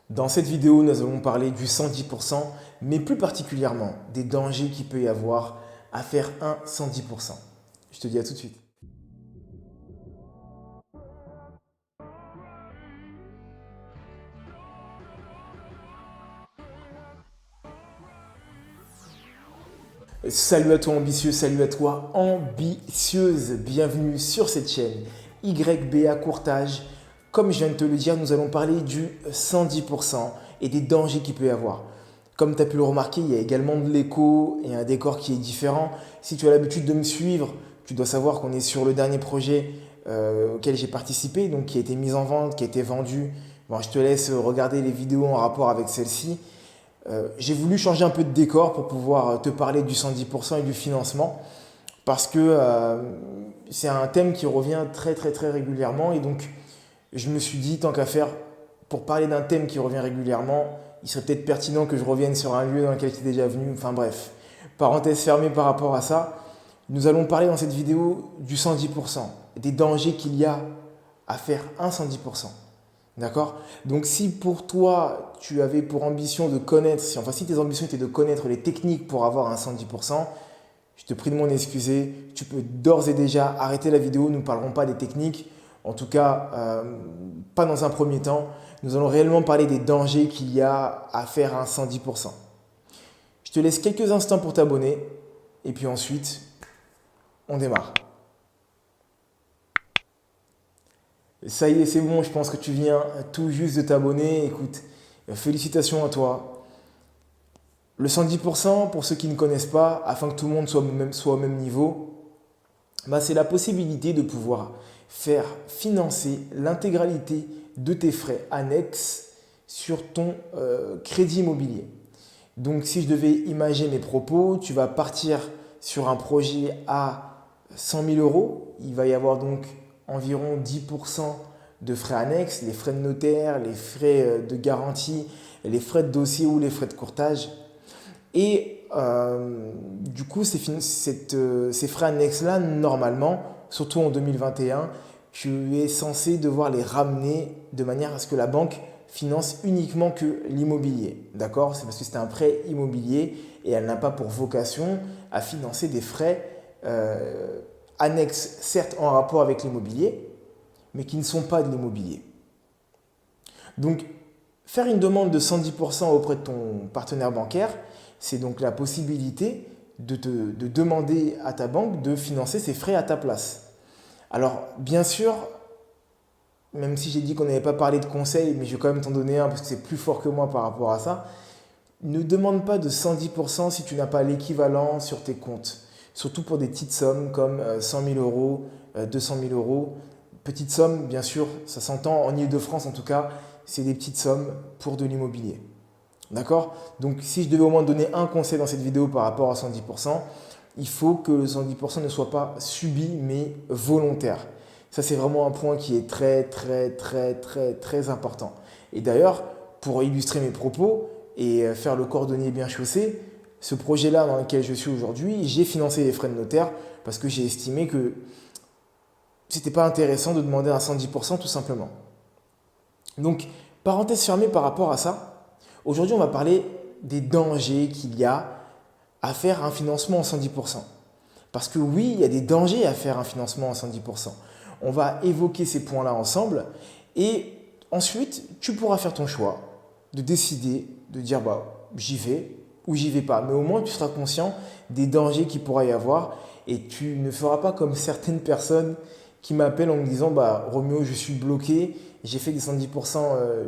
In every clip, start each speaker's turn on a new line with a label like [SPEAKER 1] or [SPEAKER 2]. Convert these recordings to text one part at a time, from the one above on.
[SPEAKER 1] Dans cette vidéo, nous allons parler du 110%, mais plus particulièrement des dangers qu'il peut y avoir à faire un 110%. Je te dis à tout de suite. Salut à toi ambitieux, salut à toi ambitieuse, bienvenue sur cette chaîne YBA Courtage. Comme je viens de te le dire, nous allons parler du 110% et des dangers qu'il peut y avoir. Comme tu as pu le remarquer, il y a également de l'écho et un décor qui est différent. Si tu as l'habitude de me suivre, tu dois savoir qu'on est sur le dernier projet auquel j'ai participé, donc qui a été mis en vente, qui a été vendu. Bon, je te laisse regarder les vidéos en rapport avec celle-ci. J'ai voulu changer un peu de décor pour pouvoir te parler du 110% et du financement parce que c'est un thème qui revient très régulièrement et donc je me suis dit tant qu'à faire pour parler d'un thème qui revient régulièrement, il serait peut-être pertinent que je revienne sur un lieu dans lequel tu es déjà venu. Enfin bref, parenthèse fermée par rapport à ça. Nous allons parler dans cette vidéo du 110%, des dangers qu'il y a à faire un 110%. D'accord? Donc si pour toi, tu avais pour ambition de connaître, si tes ambitions étaient de connaître les techniques pour avoir un 110%, je te prie de m'en excuser. Tu peux d'ores et déjà arrêter la vidéo. Nous ne parlerons pas des techniques. En tout cas, pas dans un premier temps. Nous allons réellement parler des dangers qu'il y a à faire un 110%. Je te laisse quelques instants pour t'abonner. Et puis ensuite, on démarre. Ça y est, c'est bon, je pense que tu viens tout juste de t'abonner. Écoute, félicitations à toi. Le 110%, pour ceux qui ne connaissent pas, afin que tout le monde soit au même niveau, c'est la possibilité de pouvoir faire financer l'intégralité de tes frais annexes sur ton crédit immobilier. Donc si je devais imaginer mes propos, tu vas partir sur un projet à 100 000 euros. Il va y avoir donc environ 10% de frais annexes, les frais de notaire, les frais de garantie, les frais de dossier ou les frais de courtage. Et du coup, ces frais annexes-là, normalement, surtout en 2021, tu es censé devoir les ramener de manière à ce que la banque finance uniquement que l'immobilier. D'accord? C'est parce que c'est un prêt immobilier et elle n'a pas pour vocation à financer des frais annexes, certes en rapport avec l'immobilier, mais qui ne sont pas de l'immobilier. Donc, faire une demande de 110% auprès de ton partenaire bancaire, c'est donc la possibilité de demander à ta banque de financer ses frais à ta place. Alors, bien sûr, même si j'ai dit qu'on n'avait pas parlé de conseils, mais je vais quand même t'en donner un parce que c'est plus fort que moi par rapport à ça, ne demande pas de 110% si tu n'as pas l'équivalent sur tes comptes. Surtout pour des petites sommes comme 100 000 euros, 200 000 euros. Petites sommes, bien sûr, ça s'entend en Ile-de-France en tout cas, c'est des petites sommes pour de l'immobilier. D'accord? Donc si je devais au moins donner un conseil dans cette vidéo par rapport à 110%, il faut que le 110% ne soit pas subi mais volontaire. Ça c'est vraiment un point qui est très important. Et d'ailleurs, pour illustrer mes propos et faire le cordonnier bien chaussé, ce projet-là dans lequel je suis aujourd'hui, j'ai financé les frais de notaire parce que j'ai estimé que c'était pas intéressant de demander un 110% tout simplement. Donc, parenthèse fermée par rapport à ça. Aujourd'hui, on va parler des dangers qu'il y a à faire un financement en 110%. Parce que oui, il y a des dangers à faire un financement en 110%. On va évoquer ces points-là ensemble et ensuite, tu pourras faire ton choix de décider, de dire j'y vais ou j'y vais pas. Mais au moins, tu seras conscient des dangers qu'il pourra y avoir et tu ne feras pas comme certaines personnes qui m'appellent en me disant Roméo, je suis bloqué, j'ai fait des 110%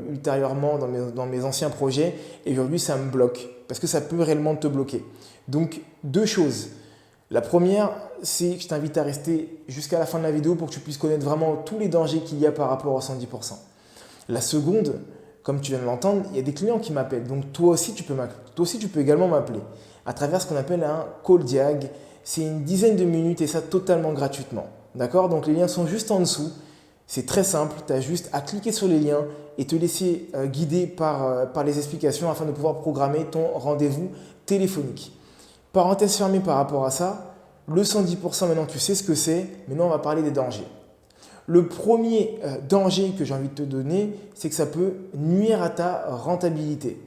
[SPEAKER 1] ultérieurement dans mes anciens projets et aujourd'hui ça me bloque parce que ça peut réellement te bloquer. Donc deux choses. La première, c'est que je t'invite à rester jusqu'à la fin de la vidéo pour que tu puisses connaître vraiment tous les dangers qu'il y a par rapport au 110%. La seconde, comme tu viens de l'entendre, il y a des clients qui m'appellent. Donc toi aussi tu peux également m'appeler à travers ce qu'on appelle un call diag. C'est une dizaine de minutes et ça totalement gratuitement. D'accord? Donc les liens sont juste en dessous. C'est très simple, tu as juste à cliquer sur les liens et te laisser guider par les explications afin de pouvoir programmer ton rendez-vous téléphonique. Parenthèse fermée par rapport à ça, le 110% maintenant tu sais ce que c'est, maintenant on va parler des dangers. Le premier danger que j'ai envie de te donner, c'est que ça peut nuire à ta rentabilité.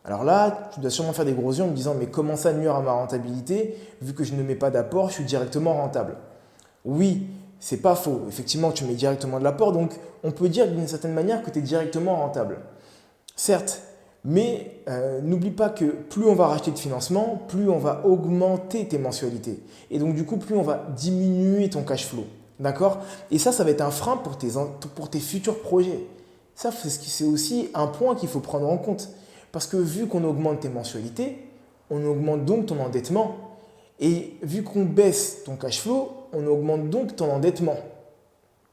[SPEAKER 1] Alors là, tu dois sûrement faire des gros yeux en me disant mais comment ça nuire à ma rentabilité vu que je ne mets pas d'apport, je suis directement rentable. Oui, c'est pas faux. Effectivement, tu mets directement de l'apport, donc on peut dire d'une certaine manière que tu es directement rentable. Certes, mais n'oublie pas que plus on va racheter de financement, plus on va augmenter tes mensualités. Et donc du coup, plus on va diminuer ton cash flow. D'accord? Et ça va être un frein pour tes futurs projets. Ça, c'est aussi un point qu'il faut prendre en compte. Parce que vu qu'on augmente tes mensualités, on augmente donc ton endettement. Et vu qu'on baisse ton cash flow, on augmente donc ton endettement.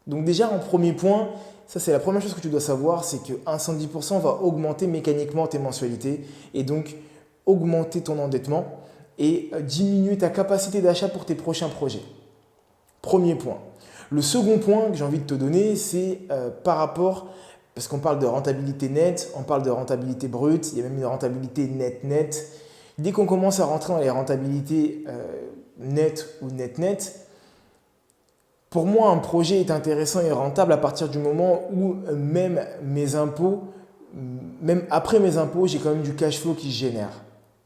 [SPEAKER 1] Donc déjà, en premier point, ça c'est la première chose que tu dois savoir, c'est qu'un 110% va augmenter mécaniquement tes mensualités et donc augmenter ton endettement et diminuer ta capacité d'achat pour tes prochains projets. Premier point. Le second point que j'ai envie de te donner, c'est par rapport, parce qu'on parle de rentabilité nette, on parle de rentabilité brute, il y a même une rentabilité nette. Dès qu'on commence à rentrer dans les rentabilités nettes ou net, pour moi, un projet est intéressant et rentable à partir du moment où même après mes impôts, j'ai quand même du cash flow qui se génère.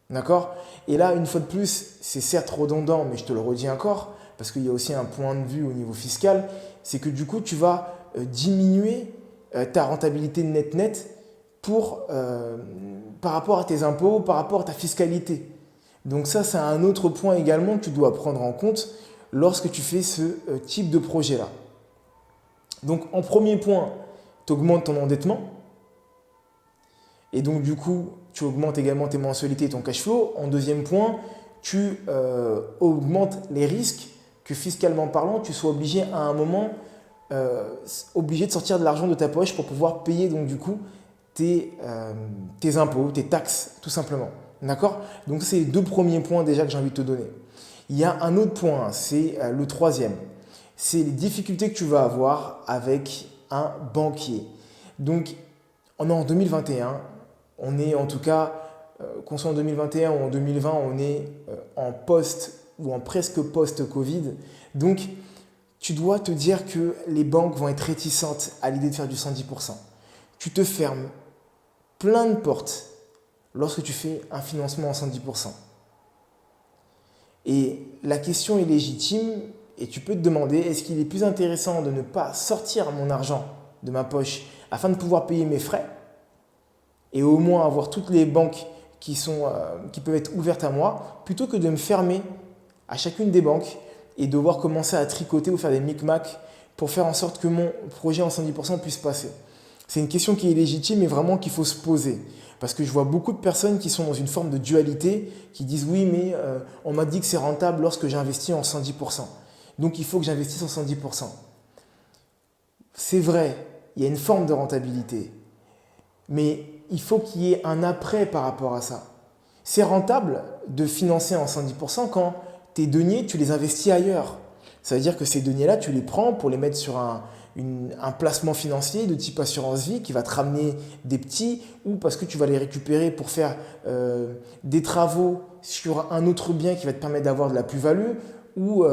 [SPEAKER 1] D'accord? Et là, une fois de plus, c'est certes redondant, mais je te le redis encore, parce qu'il y a aussi un point de vue au niveau fiscal, c'est que du coup, tu vas diminuer ta rentabilité net par rapport à tes impôts, par rapport à ta fiscalité. Donc ça, c'est un autre point également que tu dois prendre en compte lorsque tu fais ce type de projet-là. Donc en premier point, tu augmentes ton endettement. Et donc du coup, tu augmentes également tes mensualités et ton cash flow. En deuxième point, tu augmentes les risques que fiscalement parlant, tu sois obligé à un moment obligé de sortir de l'argent de ta poche pour pouvoir payer donc du coup tes impôts, tes taxes, tout simplement. D'accord? Donc c'est les deux premiers points déjà que j'ai envie de te donner. Il y a un autre point, c'est le troisième. C'est les difficultés que tu vas avoir avec un banquier. Donc, on est en 2021, on est en tout cas, qu'on soit en 2021 ou en 2020, on est en post ou en presque post-Covid. Donc, tu dois te dire que les banques vont être réticentes à l'idée de faire du 110%. Tu te fermes plein de portes lorsque tu fais un financement en 110%. Et la question est légitime et tu peux te demander, est-ce qu'il est plus intéressant de ne pas sortir mon argent de ma poche afin de pouvoir payer mes frais et au moins avoir toutes les banques qui peuvent être ouvertes à moi, plutôt que de me fermer à chacune des banques et devoir commencer à tricoter ou faire des micmacs pour faire en sorte que mon projet en 110% puisse passer. C'est une question qui est légitime et vraiment qu'il faut se poser. Parce que je vois beaucoup de personnes qui sont dans une forme de dualité, qui disent oui, mais on m'a dit que c'est rentable lorsque j'investis en 110%. Donc il faut que j'investisse en 110%. C'est vrai, il y a une forme de rentabilité. Mais il faut qu'il y ait un après par rapport à ça. C'est rentable de financer en 110% quand tes deniers, tu les investis ailleurs. Ça veut dire que ces deniers-là, tu les prends pour les mettre sur un placement financier de type assurance vie qui va te ramener des petits, ou parce que tu vas les récupérer pour faire des travaux sur un autre bien qui va te permettre d'avoir de la plus-value, ou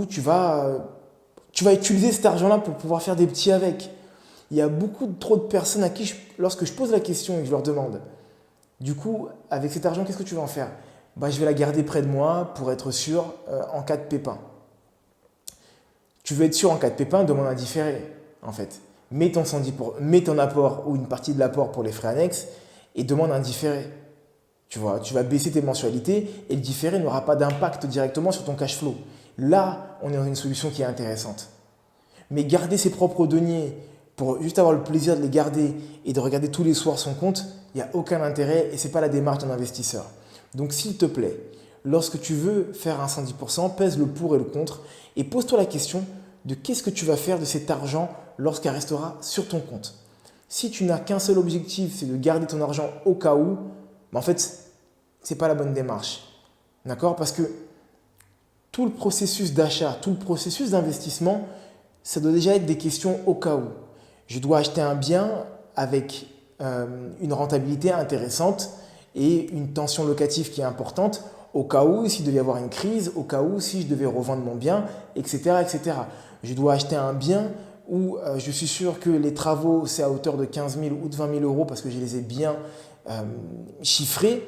[SPEAKER 1] tu vas utiliser cet argent-là pour pouvoir faire des petits avec. Il y a trop de personnes à qui, lorsque je pose la question et que je leur demande, du coup, avec cet argent, qu'est-ce que tu vas en faire? Je vais la garder près de moi pour être sûr en cas de pépin. Tu veux être sûr en cas de pépin, demande un différé, en fait. Mets ton apport ou une partie de l'apport pour les frais annexes et demande un différé. Tu vois, tu vas baisser tes mensualités et le différé n'aura pas d'impact directement sur ton cash flow. Là, on est dans une solution qui est intéressante. Mais garder ses propres deniers pour juste avoir le plaisir de les garder et de regarder tous les soirs son compte, il n'y a aucun intérêt et ce n'est pas la démarche d'un investisseur. Donc s'il te plaît, lorsque tu veux faire un 110%, pèse le pour et le contre et pose-toi la question de qu'est-ce que tu vas faire de cet argent lorsqu'il restera sur ton compte. Si tu n'as qu'un seul objectif, c'est de garder ton argent au cas où, en fait, ce n'est pas la bonne démarche. D'accord? Parce que tout le processus d'achat, tout le processus d'investissement, ça doit déjà être des questions au cas où. Je dois acheter un bien avec une rentabilité intéressante et une tension locative qui est importante. au cas où s'il devait y avoir une crise, au cas où si je devais revendre mon bien, etc. etc. Je dois acheter un bien où je suis sûr que les travaux, c'est à hauteur de 15 000 ou de 20 000 euros parce que je les ai bien chiffrés.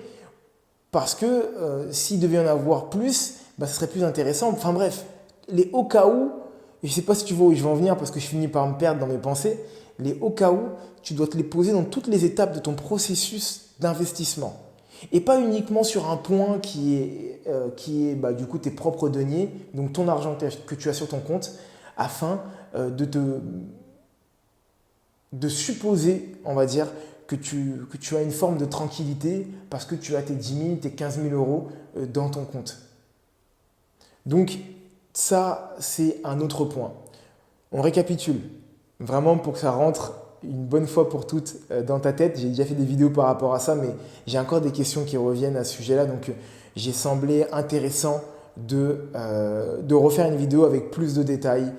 [SPEAKER 1] Parce que s'il devait y en avoir plus, bah, ce serait plus intéressant. Enfin bref, les au cas où, et je ne sais pas si tu vois où je vais en venir parce que je finis par me perdre dans mes pensées, les au cas où, tu dois te les poser dans toutes les étapes de ton processus d'investissement. Et pas uniquement sur un point qui est bah, du coup tes propres deniers, donc ton argent que tu as sur ton compte, afin de supposer, on va dire, que tu as une forme de tranquillité parce que tu as tes 10 000, tes 15 000 euros dans ton compte. Donc ça, c'est un autre point. On récapitule, vraiment pour que ça rentre une bonne fois pour toutes dans ta tête. J'ai déjà fait des vidéos par rapport à ça, mais j'ai encore des questions qui reviennent à ce sujet-là. Donc j'ai semblé intéressant de refaire une vidéo avec plus de détails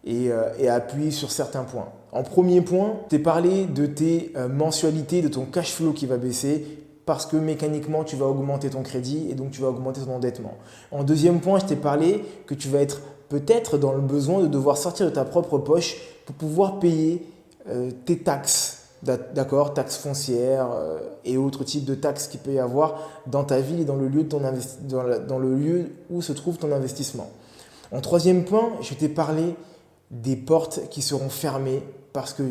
[SPEAKER 1] et appuyer sur certains points. En premier point, tu as parlé de tes mensualités, de ton cash flow qui va baisser parce que mécaniquement, tu vas augmenter ton crédit et donc tu vas augmenter ton endettement. En deuxième point, je t'ai parlé que tu vas être peut-être dans le besoin de devoir sortir de ta propre poche pour pouvoir payer tes taxes, d'accord, taxes foncières et autres types de taxes qu'il peut y avoir dans ta ville et dans le lieu, dans le lieu où se trouve ton investissement. En troisième point, je t'ai parlé des portes qui seront fermées parce que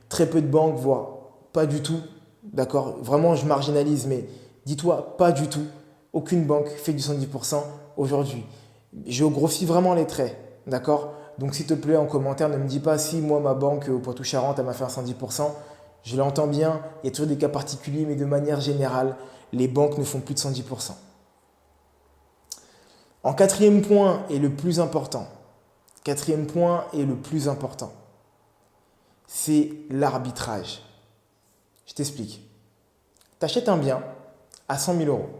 [SPEAKER 1] très peu de banques, voire pas du tout, d'accord, vraiment je marginalise, mais dis-toi, pas du tout, aucune banque fait du 110% aujourd'hui. Je grossis vraiment les traits, d'accord? Donc s'il te plaît, en commentaire, ne me dis pas si moi, ma banque au Poitou-Charentes, elle m'a fait un 110%. Je l'entends bien, il y a toujours des cas particuliers, mais de manière générale, les banques ne font plus de 110%. En quatrième point, et le plus important, c'est l'arbitrage. Je t'explique. Tu achètes un bien à 100 000 euros.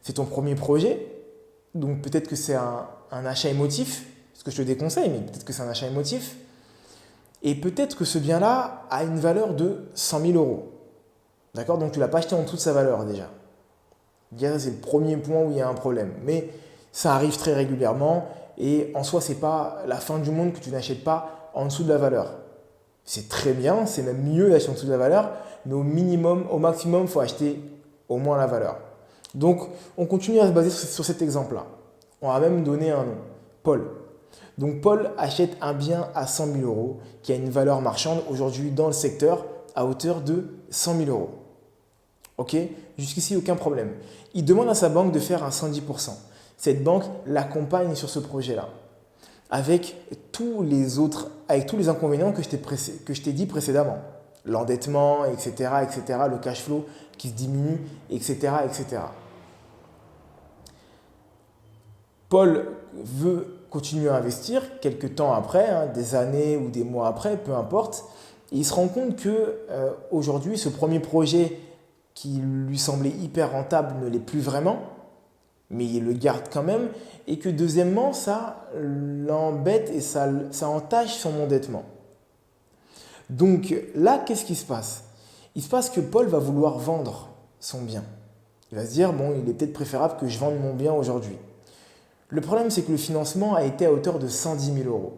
[SPEAKER 1] C'est ton premier projet, donc peut-être que c'est un achat émotif, ce que je te déconseille, mais peut-être que c'est un achat émotif. Et peut-être que ce bien-là a une valeur de 100 000 euros. D'accord? Donc tu ne l'as pas acheté en dessous de sa valeur déjà. C'est le premier point où il y a un problème. Mais ça arrive très régulièrement et en soi, ce n'est pas la fin du monde que tu n'achètes pas en dessous de la valeur. C'est très bien, c'est même mieux d'acheter en dessous de la valeur, mais au maximum, il faut acheter au moins la valeur. Donc, on continue à se baser sur cet exemple-là. On va même donner un nom, Paul. Donc, Paul achète un bien à 100 000 euros qui a une valeur marchande aujourd'hui dans le secteur à hauteur de 100 000 euros. Ok? Jusqu'ici, aucun problème. Il demande à sa banque de faire un 110%. Cette banque l'accompagne sur ce projet-là. Avec tous les inconvénients que je t'ai dit précédemment. L'endettement, etc., le cash flow qui se diminue, etc., etc. Paul veut continuer à investir quelques temps après, des années ou des mois après, peu importe. Et il se rend compte que aujourd'hui, ce premier projet qui lui semblait hyper rentable ne l'est plus vraiment, mais il le garde quand même, et que deuxièmement, ça l'embête et ça entache son endettement. Donc là, qu'est-ce qui se passe? Il se passe que Paul va vouloir vendre son bien. Il va se dire, bon, il est peut-être préférable que je vende mon bien aujourd'hui. Le problème, c'est que le financement a été à hauteur de 110 000 euros,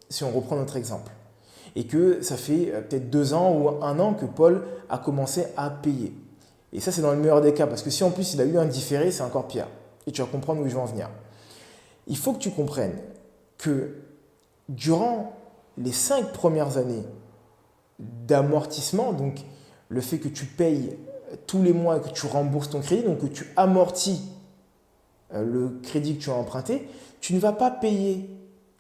[SPEAKER 1] si on reprend notre exemple. Et que ça fait peut-être 2 ans ou 1 an que Paul a commencé à payer. Et ça, c'est dans le meilleur des cas, parce que si en plus il a eu un différé, c'est encore pire. Et tu vas comprendre où je vais en venir. Il faut que tu comprennes que durant les 5 premières années d'amortissement, donc le fait que tu payes tous les mois et que tu rembourses ton crédit, donc que tu amortis le crédit que tu as emprunté, tu ne vas pas payer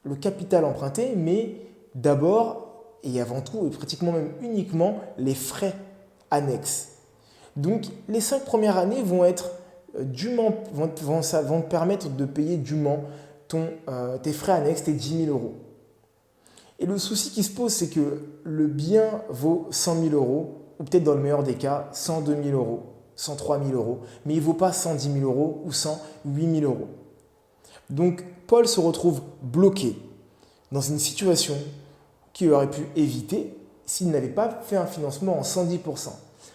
[SPEAKER 1] le capital emprunté, mais d'abord et avant tout, et pratiquement même uniquement, les frais annexes. Donc les 5 premières années vont être vont te permettre de payer dûment tes frais annexes, tes 10 000 euros. Et le souci qui se pose, c'est que le bien vaut 100 000 euros, ou peut-être dans le meilleur des cas, 102 000 euros, 103 000 euros, mais il ne vaut pas 110 000 euros ou 108 000 euros. Donc Paul se retrouve bloqué dans une situation qu'il aurait pu éviter s'il n'avait pas fait un financement en 110%.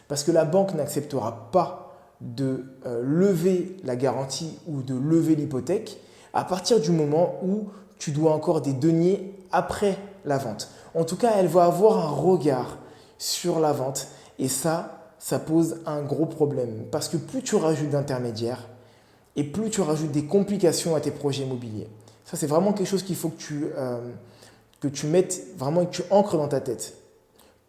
[SPEAKER 1] Parce que la banque n'acceptera pas de lever la garantie ou de lever l'hypothèque à partir du moment où tu dois encore des deniers après la vente. En tout cas, elle va avoir un regard sur la vente et ça pose un gros problème parce que plus tu rajoutes d'intermédiaires et plus tu rajoutes des complications à tes projets immobiliers. Ça, c'est vraiment quelque chose qu'il faut que tu mettes vraiment et que tu ancres dans ta tête.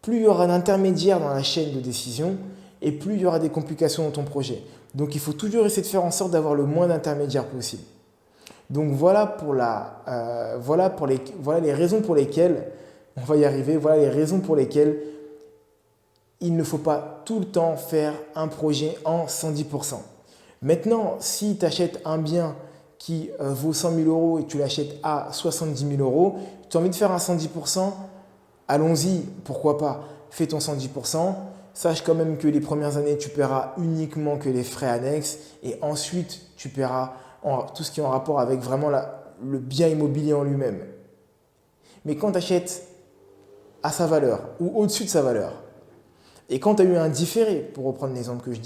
[SPEAKER 1] Plus il y aura d'intermédiaires dans la chaîne de décision et plus il y aura des complications dans ton projet. Donc, il faut toujours essayer de faire en sorte d'avoir le moins d'intermédiaires possible. Donc, voilà les raisons pour lesquelles, on va y arriver, voilà les raisons pour lesquelles il ne faut pas tout le temps faire un projet en 110%. Maintenant, si tu achètes un bien qui vaut 100 000 euros et tu l'achètes à 70 000 euros, tu as envie de faire un 110%, allons-y, pourquoi pas, fais ton 110%. Sache quand même que les premières années, tu paieras uniquement que les frais annexes et ensuite, tu paieras tout ce qui est en rapport avec vraiment le bien immobilier en lui-même. Mais quand tu achètes à sa valeur ou au-dessus de sa valeur, et quand tu as eu un différé, pour reprendre l'exemple que je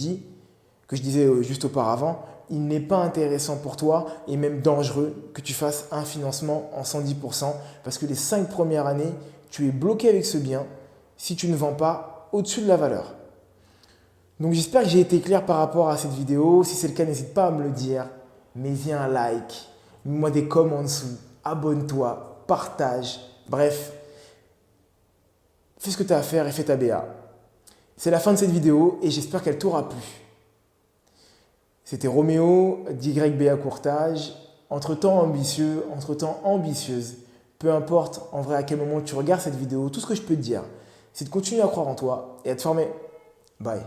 [SPEAKER 1] disais juste auparavant, il n'est pas intéressant pour toi et même dangereux que tu fasses un financement en 110% parce que les 5 premières années, tu es bloqué avec ce bien si tu ne vends pas au-dessus de la valeur. Donc j'espère que j'ai été clair par rapport à cette vidéo. Si c'est le cas, n'hésite pas à me le dire. Mets-y un like, mets-moi des comments en dessous, abonne-toi, partage. Bref, fais ce que tu as à faire et fais ta BA. C'est la fin de cette vidéo et j'espère qu'elle t'aura plu. C'était Roméo d'YBA Courtage. Entre-temps ambitieux, entre-temps ambitieuse. Peu importe en vrai à quel moment tu regardes cette vidéo, tout ce que je peux te dire, c'est de continuer à croire en toi et à te former. Bye.